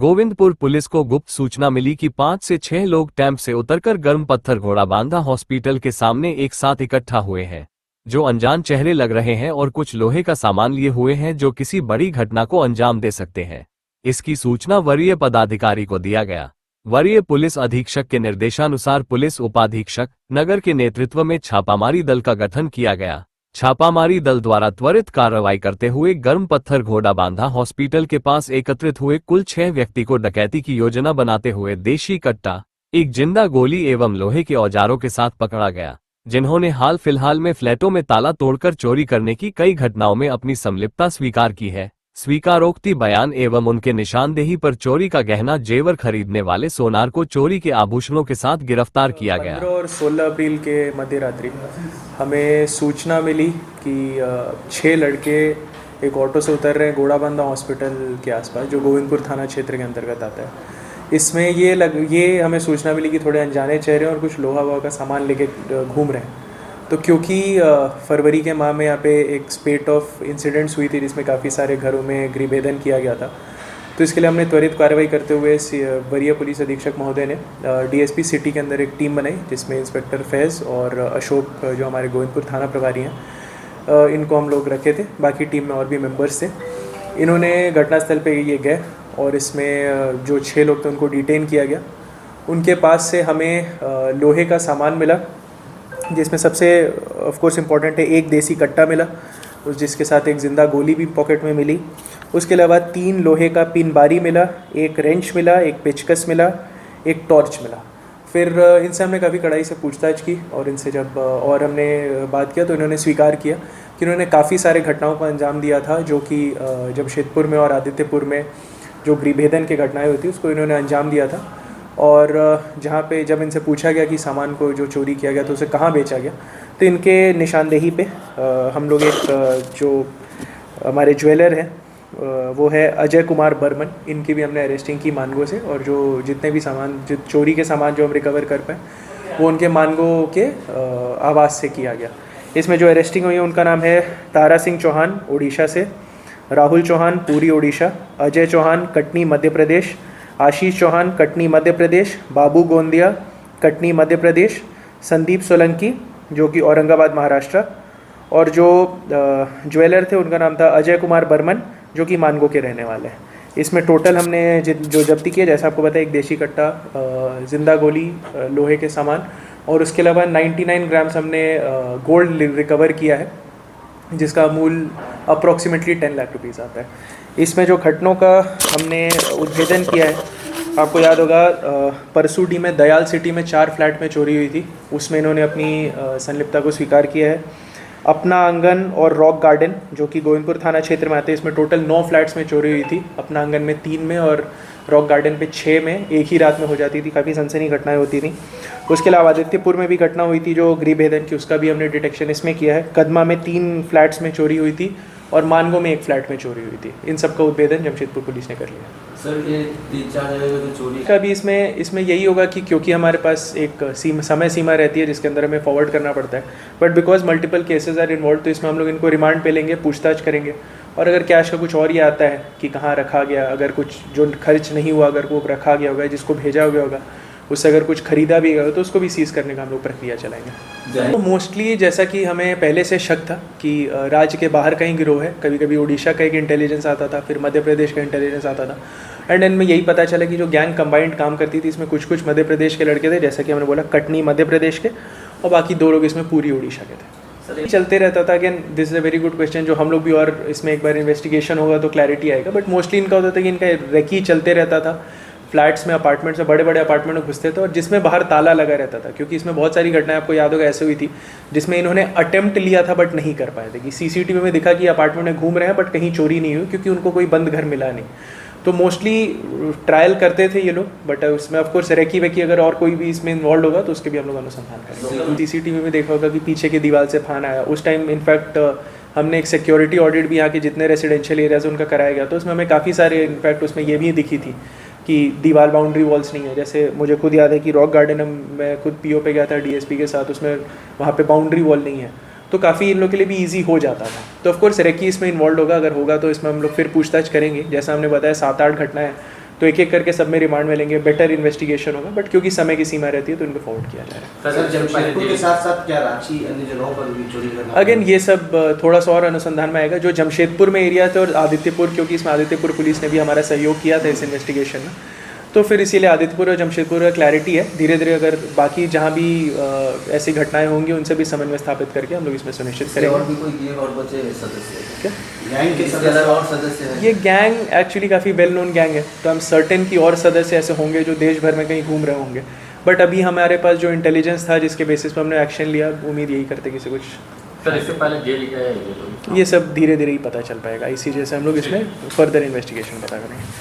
Govindpur police को गुप्त सूचना मिली कि 5 से 6 लोग टैंप से उतरकर गर्म पत्थर घोड़ाबांधा हॉस्पिटल के सामने एक साथ इकट्ठा हुए हैं, जो अनजान चेहरे लग रहे हैं और कुछ लोहे का सामान लिए हुए हैं जो किसी बड़ी घटना को अंजाम दे सकते हैं। इसकी सूचना वरीय पदाधिकारी को दिया गया। वरीय पुलिस अधीक्षक के निर्देशानुसार पुलिस उपाधीक्षक नगर के नेतृत्व में छापामारी दल का गठन किया गया। छापामारी दल द्वारा त्वरित कार्रवाई करते हुए गर्म पत्थर घोड़ाबांधा हॉस्पिटल के पास एकत्रित हुए कुल 6 व्यक्ति को डकैती की योजना बनाते हुए देशी कट्टा, एक जिंदा गोली एवं लोहे के औजारों के साथ पकड़ा गया, जिन्होंने हाल फिलहाल में फ्लैटों में ताला तोड़कर चोरी करने की कई घटनाओं में अपनी संलिप्तता स्वीकार की है। स्वीकारोक्ति बयान एवं उनके निशानदेही पर चोरी का गहना जेवर खरीदने वाले सोनार को चोरी के आभूषणों के साथ गिरफ्तार किया गया। 15 और 16 अप्रैल के मध्य रात्रि हमें सूचना मिली कि 6 लड़के एक ऑटो से उतर रहे हैं घोड़ाबांधा हॉस्पिटल के आसपास, जो गोविंदपुर थाना क्षेत्र के अंतर्गत आता है। इसमें ये हमें सूचना मिली कि थोड़े अनजाने चेहरे और कुछ लोहा वोहा का सामान लेके घूम रहे हैं। तो क्योंकि फरवरी के माह में यहाँ पे एक स्पेट ऑफ इंसिडेंट्स हुई थी जिसमें काफ़ी सारे घरों में गृहभेदन किया गया था, तो इसके लिए हमने त्वरित कार्रवाई करते हुए वरीय पुलिस अधीक्षक महोदय ने डीएसपी सिटी के अंदर एक टीम बनाई, जिसमें इंस्पेक्टर फैज़ और अशोक जो हमारे गोविंदपुर थाना प्रभारी हैं, इनको हम लोग रखे थे। बाकी टीम में और भी मेंबर्स थे। इन्होंने घटनास्थल पे ये गए और इसमें जो 6 लोग थे उनको डिटेन किया गया। उनके पास से हमें लोहे का सामान मिला, जिसमें सबसे ऑफ कोर्स इम्पॉर्टेंट है एक देसी कट्टा मिला, जिसके साथ एक ज़िंदा गोली भी पॉकेट में मिली। उसके अलावा 3 लोहे का पिन बारी मिला, एक रेंच मिला, एक पेचकस मिला, एक टॉर्च मिला। फिर इनसे हमने काफ़ी कड़ाई से पूछताछ की और इनसे जब और हमने बात किया तो इन्होंने स्वीकार किया कि इन्होंने काफ़ी सारे घटनाओं को अंजाम दिया था, जो कि जमशेदपुर में और आदित्यपुर में जो गृहभेदन की घटनाएँ होती उसको इन्होंने अंजाम दिया था। और जहाँ पे जब इनसे पूछा गया कि सामान को जो चोरी किया गया तो उसे कहाँ बेचा गया, तो इनके निशानदेही पे हम लोग एक जो हमारे ज्वेलर हैं वो है अजय कुमार बर्मन, इनकी भी हमने अरेस्टिंग की मानगो से, और जो जितने भी सामान जो चोरी के सामान जो हम रिकवर कर पाए वो उनके मानगो के आवास से किया गया। इसमें जो अरेस्टिंग हुई है उनका नाम है तारा सिंह चौहान उड़ीसा से, राहुल चौहान पूरी उड़ीसा, अजय चौहान कटनी मध्य प्रदेश, आशीष चौहान कटनी मध्य प्रदेश, बाबू गोंदिया कटनी मध्य प्रदेश, संदीप सोलंकी जो कि औरंगाबाद महाराष्ट्र, और जो ज्वेलर थे उनका नाम था अजय कुमार बर्मन जो कि मानगो के रहने वाले हैं। इसमें टोटल हमने जो जब्ती किया, जैसा आपको पता है, एक देशी कट्टा, जिंदा गोली, लोहे के सामान, और उसके अलावा 99 ग्राम्स हमने गोल्ड रिकवर किया है, जिसका मूल्य अप्रॉक्सीमेटली 10 लाख रुपीज़ आता है। इसमें जो घटनाओं का हमने उद्भेदन किया है, आपको याद होगा परसूडी में दयाल सिटी में 4 फ्लैट में चोरी हुई थी, उसमें इन्होंने अपनी संलिप्तता को स्वीकार किया है। अपना आंगन और रॉक गार्डन जो कि गोविंदपुर थाना क्षेत्र में आते हैं, इसमें टोटल 9 फ्लैट्स में चोरी हुई थी। अपना आंगन में 3 में और रॉक गार्डन पे 6 में एक ही रात में हो जाती थी, काफ़ी सनसनी घटनाएं होती थी। उसके अलावा आदित्यपुर में भी घटना हुई थी जो गृहभेदन की, उसका भी हमने डिटेक्शन इसमें किया है। कदमा में 3 फ्लैट्स में चोरी हुई थी और मानगो में 1 फ्लैट में चोरी हुई थी। इन सब का उद्भेदन जमशेदपुर पुलिस ने कर लिया। सर, ये 3-4 जगह जो चोरी का भी इसमें यही होगा कि क्योंकि हमारे पास एक समय सीमा रहती है जिसके अंदर हमें फॉरवर्ड करना पड़ता है, but because multiple cases are involved, तो इसमें हम लोग इनको रिमांड पे लेंगे, पूछताछ करेंगे, और अगर कैश का कुछ और ये आता है कि कहाँ रखा गया, अगर कुछ जो खर्च नहीं हुआ अगर वो रखा गया होगा, जिसको भेजा गया होगा उससे अगर कुछ खरीदा भी गया तो उसको भी सीज़ करने का हम लोग प्रक्रिया चलाएंगे। तो मोस्टली जैसा कि हमें पहले से शक था कि राज्य के बाहर कहीं गिरोह है, कभी कभी उड़ीसा का एक इंटेलिजेंस आता था, फिर मध्य प्रदेश का इंटेलिजेंस आता था, एंड इनमें यही पता चला कि जो गैंग कंबाइंड काम करती थी इसमें कुछ मध्य प्रदेश के लड़के थे, जैसा कि हमने बोला कटनी मध्य प्रदेश के, और बाकी 2 लोग इसमें पूरी उड़ीसा के थे। चलते रहता था। Again this is a very good question, जो हम लोग भी, और इसमें एक बार इन्वेस्टिगेशन होगा तो क्लैरिटी आएगा, बट मोस्टली इनका होता था कि इनका रेकी चलते रहता था। फ्लैट्स में, अपार्टमेंट्स में, बड़े बड़े अपार्टमेंट में घुसते थे और जिसमें बाहर ताला लगा रहता था, क्योंकि इसमें बहुत सारी घटनाएं आपको याद होगा ऐसे हुई थी जिसमें इन्होंने अटेम्प्ट लिया था बट नहीं कर पाए थे, कि सीसीटीवी में दिखा कि अपार्टमेंट में घूम रहे हैं बट कहीं चोरी नहीं हुई क्योंकि उनको कोई बंद घर मिला नहीं। तो मोस्टली ट्रायल करते थे ये लोग, बट उसमें ऑफकोर्स रेकी वेकी अगर और कोई भी इसमें इन्वॉल्व होगा तो उसके भी हम लोग अनुसंधान करेंगे। सीसीटीवी में देखा होगा कि पीछे की दीवार से फान आया, उस टाइम इनफैक्ट हमने एक सिक्योरिटी ऑडिट भी यहाँ के जितने रेजिडेंशियल एरियाज उनका कराया गया, तो उसमें हमें काफ़ी सारे इनफैक्ट उसमें ये भी दिखी थी कि दीवार बाउंड्री वॉल्स नहीं है। जैसे मुझे खुद याद है कि रॉक गार्डन में खुद पीओ पे गया था डीएसपी के साथ, उसमें वहाँ पे बाउंड्री वॉल नहीं है, तो काफ़ी इन लोग के लिए भी इजी हो जाता था। तो ऑफकोर्स रेकी इसमें इन्वॉल्व होगा, अगर होगा तो इसमें हम लोग फिर पूछताछ करेंगे। जैसा हमने बताया 7-8 घटनाएं, तो एक एक करके सब में रिमांड में लेंगे, बेटर इन्वेस्टिगेशन होगा, बट क्योंकि समय की सीमा रहती है तो इनको फॉरवर्ड किया जाएगा। सर जमशेदपुर के साथ साथ क्या रांची अन्य जगहों पर भी चोरी करना? अगेन ये सब थोड़ा सा और अनुसंधान में आएगा। जो जमशेदपुर में एरिया थे और आदित्यपुर, क्योंकि इसमें आदित्यपुर पुलिस ने भी हमारा सहयोग किया था इस इन्वेस्टिगेशन में, तो फिर इसीलिए आदित्यपुर और जमशेदपुर का क्लैरिटी है। धीरे धीरे अगर बाकी जहाँ भी ऐसी घटनाएं होंगी उनसे भी समन्वय स्थापित करके हम लोग इसमें सुनिश्चित करेंगे। और भी कोई गैंग और बचे सदस्य क्या गैंग के सदस्य और सदस्य हैं? ये गैंग एक्चुअली काफ़ी वेल नोन गैंग है, तो हम सर्टेन की और सदस्य ऐसे होंगे जो देश भर में कहीं घूम रहे होंगे, बट अभी हमारे पास जो इंटेलिजेंस था जिसके बेसिस पर हमने एक्शन लिया, उम्मीद यही करते किसी कुछ। सर इससे पहले जेल गए हैं ये लोग? ये सब धीरे धीरे ही पता चल पाएगा, इसी जैसे हम लोग इसमें फर्दर इन्वेस्टिगेशन पता करेंगे।